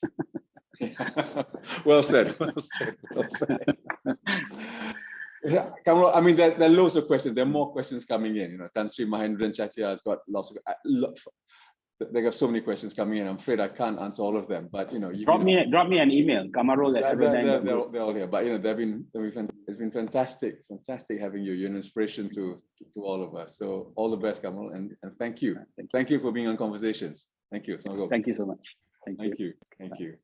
Well said. Well said. Well said. Yeah, Kamarul, I mean, there are loads of questions. There are more questions coming in. You know, Tan Sri Mahendran Chatia has got lots of. There are so many questions coming in. I'm afraid I can't answer all of them. But you know, drop me an email, Kamarul at Aerodyne Group. They're all here. But you know, it's been fantastic having you. You're an inspiration to all of us. So all the best, Kamarul, and thank you. Thank you for being on Conversations. Thank you. Thank you so much. Thank you. Thank you.